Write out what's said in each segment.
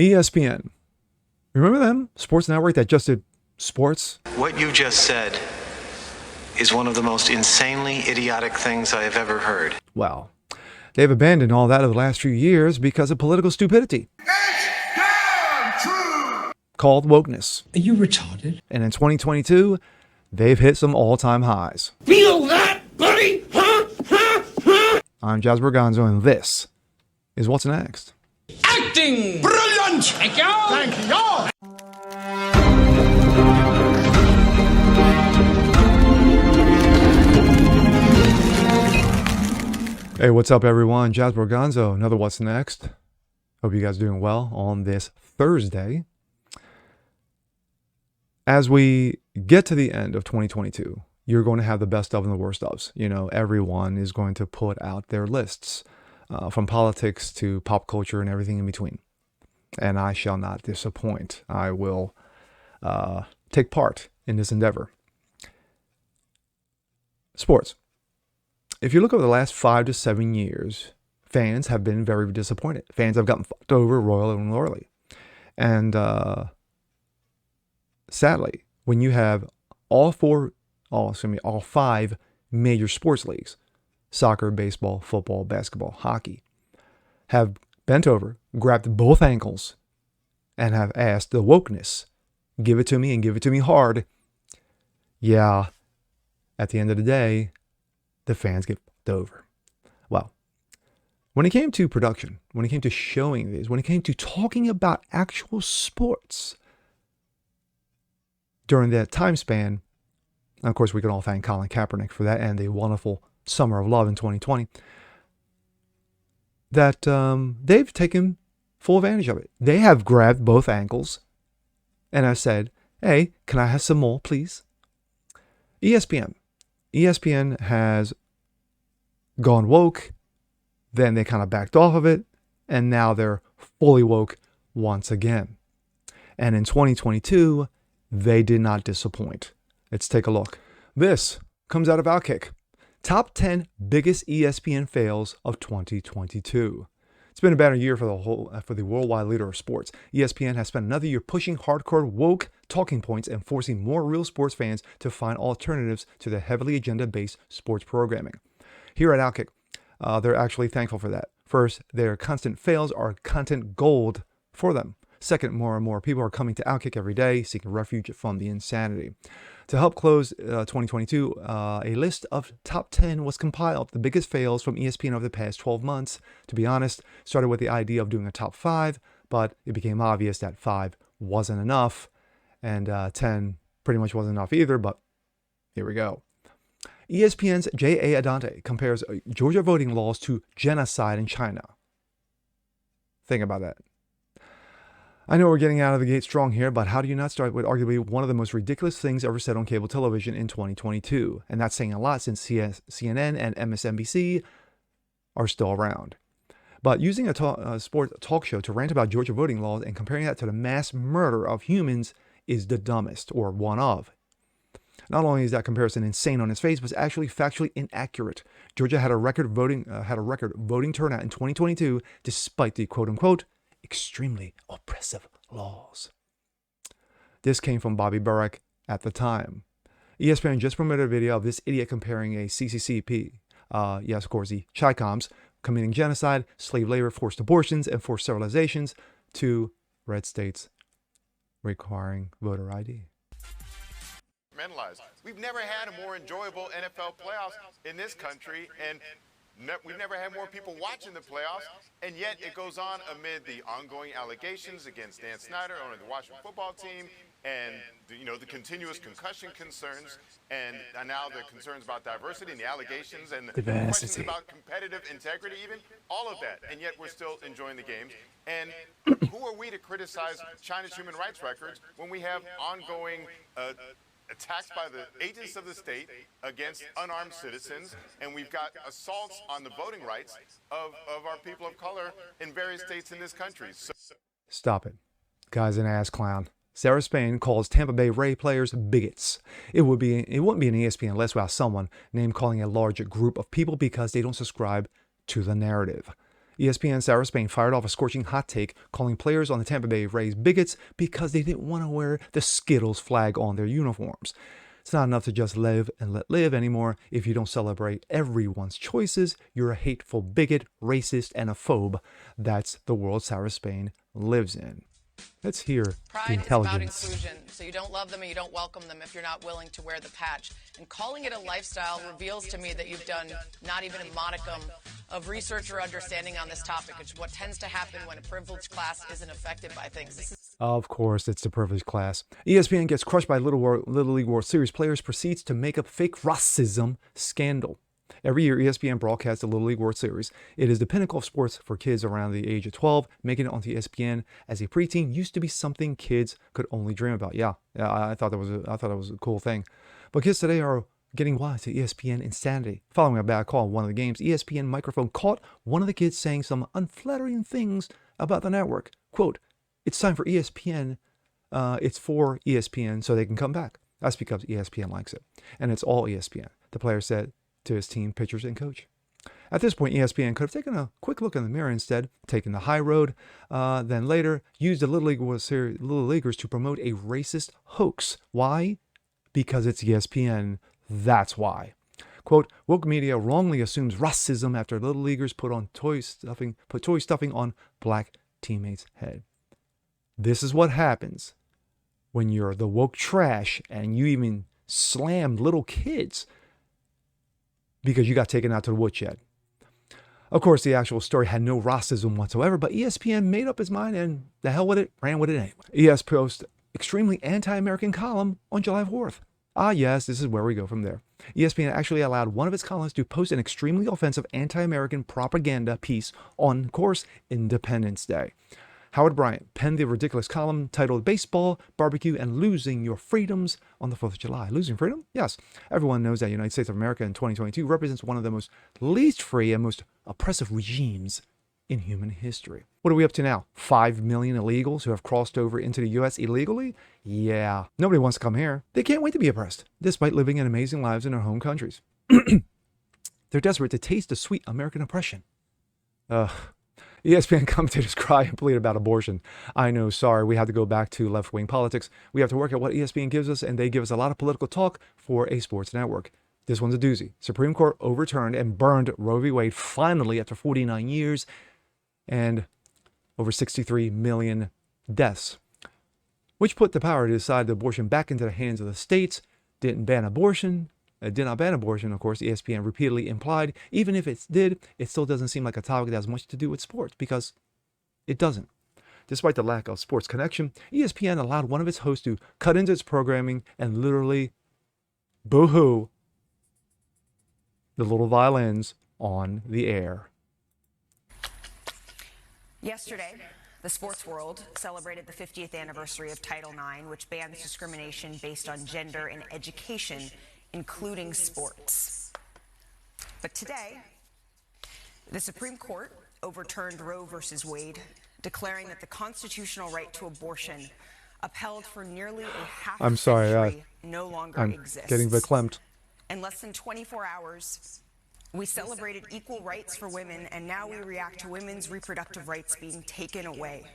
ESPN. Remember them? Sports network that just did sports? What you just said is one of the most insanely idiotic things I have ever heard. Well, they've abandoned all that over the last few years because of political stupidity. It's damn true! Called wokeness. Are you retarded? And in 2022, they've hit some all-time highs. Feel that, buddy? I'm Jasper Gonzo, and this is What's Next. Acting! Brilliant! Thank you! Thank you! Hey, what's up, everyone? Jasper Gonzo, another What's Next. Hope you guys are doing well on this Thursday. As we get to the end of 2022, you're going to have the best of and the worst ofs. You know, everyone is going to put out their lists, from politics to pop culture and everything in between. And I shall not disappoint. I will take part in this endeavor. Sports. If you look over the last 5 to 7 years, fans have been very disappointed. Fans have gotten fucked over royally and royally. And sadly, when you have all 5 major sports leagues, soccer, baseball, football, basketball, hockey, have bent over, grabbed both ankles, and have asked the wokeness, give it to me and give it to me hard. Yeah, at the end of the day, the fans get fucked over. Well, when it came to production, when it came to showing these, when it came to talking about actual sports, during that time span, and of course we can all thank Colin Kaepernick for that and the wonderful summer of love in 2020, that they've taken full advantage of it. They have grabbed both ankles and have said, hey, can I have some more, please? ESPN has gone woke, then they kind of backed off of it, and now they're fully woke once again. And in 2022, they did not disappoint. Let's take a look. This comes out of Outkick. Top 10 biggest ESPN fails of 2022. It's been about a year for the worldwide leader of sports. ESPN has spent another year pushing hardcore woke talking points and forcing more real sports fans to find alternatives to the heavily agenda-based sports programming. Here at Outkick, they're actually thankful for that. First, their constant fails are content gold for them. Second, more and more people are coming to Outkick every day, seeking refuge from the insanity. To help close 2022, a list of top 10 was compiled. The biggest fails from ESPN over the past 12 months, to be honest, started with the idea of doing a top 5, but it became obvious that 5 wasn't enough, and 10 pretty much wasn't enough either, but here we go. ESPN's J.A. Adante compares Georgia voting laws to genocide in China. Think about that. I know we're getting out of the gate strong here, but how do you not start with arguably one of the most ridiculous things ever said on cable television in 2022? And that's saying a lot since CNN and MSNBC are still around. But using a sports talk show to rant about Georgia voting laws and comparing that to the mass murder of humans is the dumbest, or one of. Not only is that comparison insane on its face, but it's actually factually inaccurate. Georgia had a record voting turnout in 2022, despite the quote-unquote extremely oppressive laws. This came from Bobby Burack at the time. ESPN just promoted a video of this idiot comparing a CCCP, yes, of course, the Chi-Coms, committing genocide, slave labor, forced abortions, and forced sterilizations to red states requiring voter ID. We've never had a more enjoyable NFL playoffs in this country, and we've never had more people watching the playoffs, and yet it goes on amid the ongoing allegations against Dan Snyder, owner of the Washington football team, and the continuous concussion concerns, and now the concerns about diversity and the allegations and the questions about competitive integrity, even all of that, and yet we're still enjoying the games. And who are we to criticize China's human rights records when we have ongoing attacks by the agents of the state against unarmed citizens, and we've got assaults on the voting rights of our people of color in various states in this country. Stop it. Guy's an ass clown. Sarah Spain calls Tampa Bay Ray players bigots. It wouldn't be an ESPN list without someone name calling a large group of people because they don't subscribe to the narrative. ESPN Sarah Spain fired off a scorching hot take, calling players on the Tampa Bay Rays bigots because they didn't want to wear the Skittles flag on their uniforms. It's not enough to just live and let live anymore. If you don't celebrate everyone's choices, you're a hateful bigot, racist, and a phobe. That's the world Sarah Spain lives in. Let's hear the Pride intelligence. is about inclusion, so you don't love them and you don't welcome them if you're not willing to wear the patch. And calling it a lifestyle reveals to me that you've done not even a modicum of research or understanding on this topic. It's what tends to happen when a privileged class isn't affected by things. Of course, it's the privileged class. ESPN gets crushed by Little League World Series players, proceeds to make up fake RAHCISM scandal. Every year, ESPN broadcasts the Little League World Series. It is the pinnacle of sports for kids around the age of 12. Making it onto ESPN as a preteen used to be something kids could only dream about. Yeah, I thought that was a cool thing. But kids today are getting wise to ESPN insanity. Following a bad call in one of the games, ESPN microphone caught one of the kids saying some unflattering things about the network. Quote, "It's time for ESPN. It's for ESPN so they can come back." That's because ESPN likes it. And it's all ESPN, the player said to his team, pitchers, and coach. At this point, ESPN could have taken a quick look in the mirror instead, taken the high road, then later used the Little Leaguers to promote a racist hoax. Why? Because it's ESPN. That's why. Quote, "Woke media wrongly assumes racism after Little Leaguers put toy stuffing on black teammates' head." This is what happens when you're the woke trash and you even slammed little kids because you got taken out to the woodshed. Of course, the actual story had no racism whatsoever, but ESPN made up its mind and the hell with it, ran with it anyway. ES posts extremely anti-American column on July 4th. Ah, yes, this is where we go from there. ESPN actually allowed one of its columnists to post an extremely offensive anti-American propaganda piece on, of course, Independence Day. Howard Bryant penned the ridiculous column titled "Baseball, Barbecue, and Losing Your Freedoms" on the 4th of July. Losing freedom? Yes. Everyone knows that the United States of America in 2022 represents one of the most least free and most oppressive regimes in human history. What are we up to now? 5 million illegals who have crossed over into the U.S. illegally? Yeah. Nobody wants to come here. They can't wait to be oppressed, despite living in amazing lives in their home countries. They're desperate to taste the sweet American oppression. ESPN commentators cry and plead about abortion. I know, sorry, we have to go back to left-wing politics. We have to work at what ESPN gives us, and they give us a lot of political talk for a sports network. This one's a doozy. Supreme Court overturned and burned Roe v. Wade finally after 49 years and over 63 million deaths, which put the power to decide the abortion back into the hands of the states. Did not ban abortion, of course, ESPN repeatedly implied. Even if it did, it still doesn't seem like a topic that has much to do with sports, because it doesn't. Despite the lack of sports connection, ESPN allowed one of its hosts to cut into its programming and literally boo-hoo the little violins on the air. Yesterday, the sports world celebrated the 50th anniversary of Title IX, which bans discrimination based on gender in education, including sports. But today, the Supreme Court overturned Roe v. Wade, declaring that the constitutional right to abortion, upheld for nearly a half century, no longer exists. Getting verklempt. In less than 24 hours, we celebrated equal rights for women, and now we react to women's reproductive rights being taken away.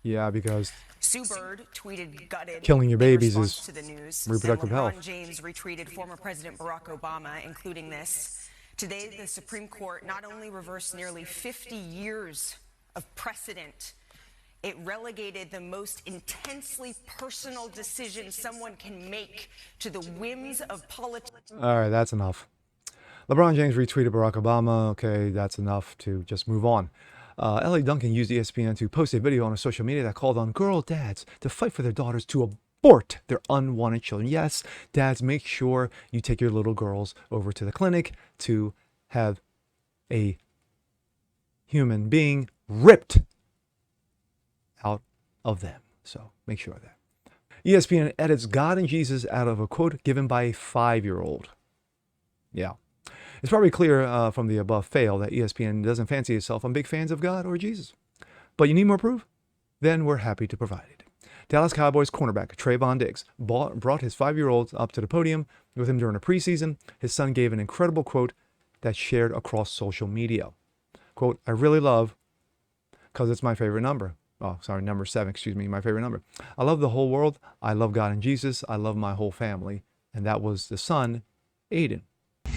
Yeah, because Sue Bird tweeted gutted killing your babies is to the news, reproductive and LeBron health. James retweeted former President Barack Obama, including this. Today, the Supreme Court not only reversed nearly 50 years of precedent, it relegated the most intensely personal decision someone can make to the whims of politics. All right, that's enough. LeBron James retweeted Barack Obama. Okay, that's enough to just move on. Ellie Duncan used ESPN to post a video on her social media that called on girl dads to fight for their daughters to abort their unwanted children. Yes, dads, make sure you take your little girls over to the clinic to have a human being ripped out of them. So make sure of that. ESPN edits God and Jesus out of a quote given by a 5-year-old. Yeah. It's probably clear from the above fail that ESPN doesn't fancy itself on big fans of God or Jesus. But you need more proof? Then we're happy to provide it. Dallas Cowboys cornerback Trayvon Diggs brought his 5-year-old up to the podium with him during a preseason. His son gave an incredible quote that shared across social media. Quote, "I really love because it's my favorite number. Oh, sorry, number 7, excuse me, my favorite number. I love the whole world. I love God and Jesus. I love my whole family. And that was the son, Aiden. I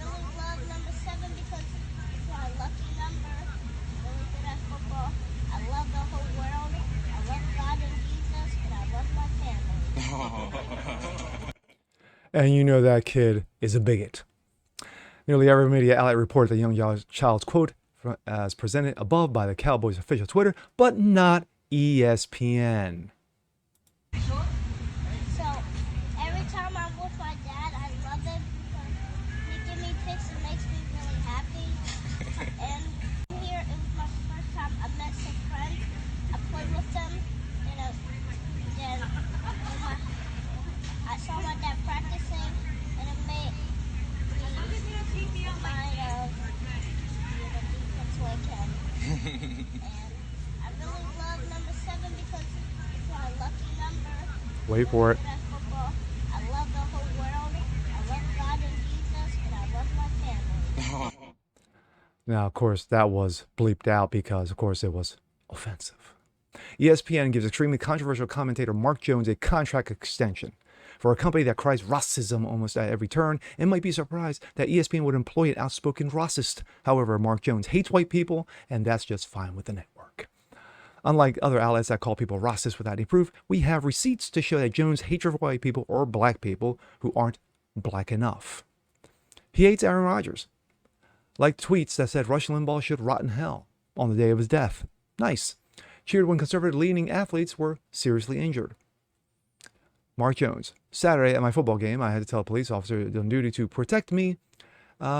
really love number 7 because it's my lucky number. I'm really good at football. I love the whole world. I love God and Jesus, and I love my family. And you know that kid is a bigot. Nearly every media outlet reported the young child's quote as presented above by the Cowboys' official Twitter, but not ESPN. So every time I'm with my dad, I love it because he gives me pics and makes me really happy. And here, it was my first time I met some friends. I played with them, and then I saw my dad practicing, and it made me remind of being a defense like him. And I really love number 7 because it's my lucky number. Wait for it. I love the whole world. I love God and Jesus, and I love my family. Now, of course, that was bleeped out because, of course, it was offensive. ESPN gives extremely controversial commentator Mark Jones a contract extension. For a company that cries RAHCISM almost at every turn, it might be surprised that ESPN would employ an outspoken racist. However, Mark Jones hates white people, and that's just fine with the network. Unlike other outlets that call people racist without any proof, we have receipts to show that Jones' hatred for white people or black people who aren't black enough. He hates Aaron Rodgers. Like tweets that said Rush Limbaugh should rot in hell on the day of his death. Nice. Cheered when conservative leaning athletes were seriously injured. Mark Jones. Saturday at my football game, I had to tell a police officer on duty to protect me.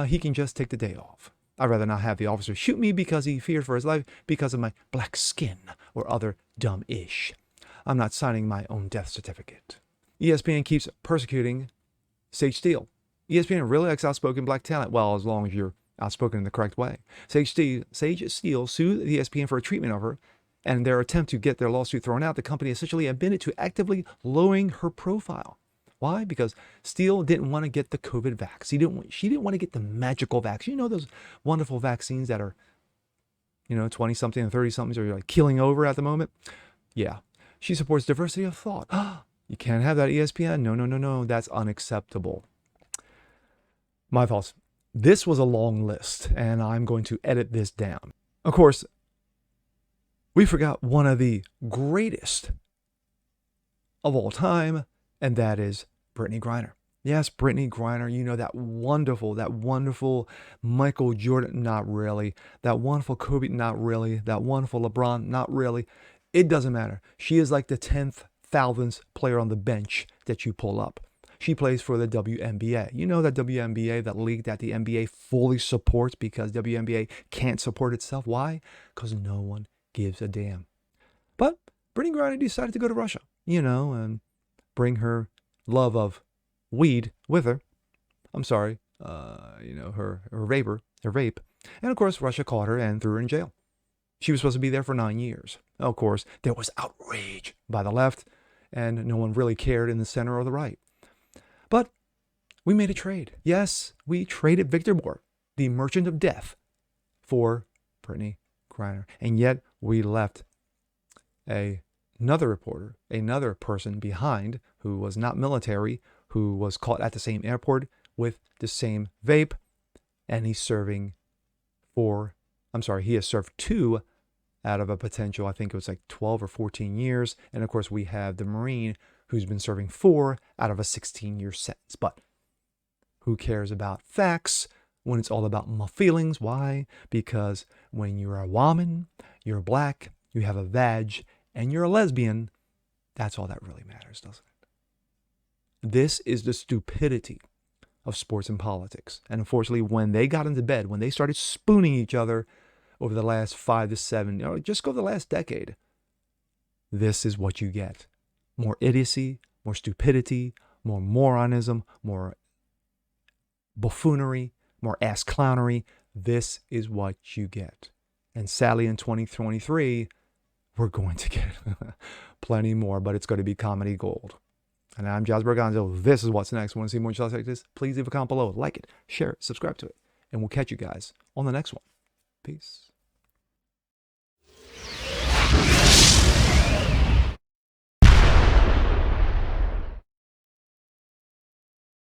He can just take the day off. I'd rather not have the officer shoot me because he feared for his life because of my black skin or other dumb-ish. I'm not signing my own death certificate. ESPN keeps persecuting Sage Steele. ESPN really likes outspoken black talent. Well, as long as you're outspoken in the correct way. Sage Steele sued the ESPN for a treatment of her, and in their attempt to get their lawsuit thrown out, the company essentially admitted to actively lowering her profile. Why? Because Steele didn't want to get the COVID vaccine. She didn't want to get the magical vaccine. You know those wonderful vaccines that are, 20-something and 30-somethings are like keeling over at the moment? Yeah. She supports diversity of thought. You can't have that, ESPN. No. That's unacceptable. My thoughts. This was a long list, and I'm going to edit this down. Of course, we forgot one of the greatest of all time, and that is Brittany Griner. Yes, Brittany Griner, you know, that wonderful Michael Jordan, not really. That wonderful Kobe, not really. That wonderful LeBron, not really. It doesn't matter. She is like the 10,000th player on the bench that you pull up. She plays for the WNBA. You know that WNBA, that league that the NBA fully supports because WNBA can't support itself. Why? Because no one gives a damn. But Brittany Griner decided to go to Russia, and bring her love of weed with her. I'm sorry, her rape. And of course, Russia caught her and threw her in jail. She was supposed to be there for 9 years. Of course, there was outrage by the left, and no one really cared in the center or the right. But we made a trade. Yes, we traded Victor Moore, the merchant of death, for Brittany Griner. And yet we left another reporter, another person behind who was not military, who was caught at the same airport with the same vape. And he has served 2 out of a potential, I think it was like 12 or 14 years. And of course, we have the Marine who's been serving 4 out of a 16-year sentence. But who cares about facts when it's all about my feelings? Why? Because when you're a woman, you're black, you have a vag, and you're a lesbian, that's all that really matters, doesn't it? This is the stupidity of sports and politics. And unfortunately, when they got into bed, when they started spooning each other over the last 5 to 7, or just go the last decade, this is what you get. More idiocy, more stupidity, more moronism, more buffoonery, more ass clownery. This is what you get. And sadly, in 2023, we're going to get plenty more, but it's going to be comedy gold. And I'm Jazz Berganzo. This is what's next. Want to see more shows like this? Please leave a comment below. Like it, share it, subscribe to it. And we'll catch you guys on the next one. Peace.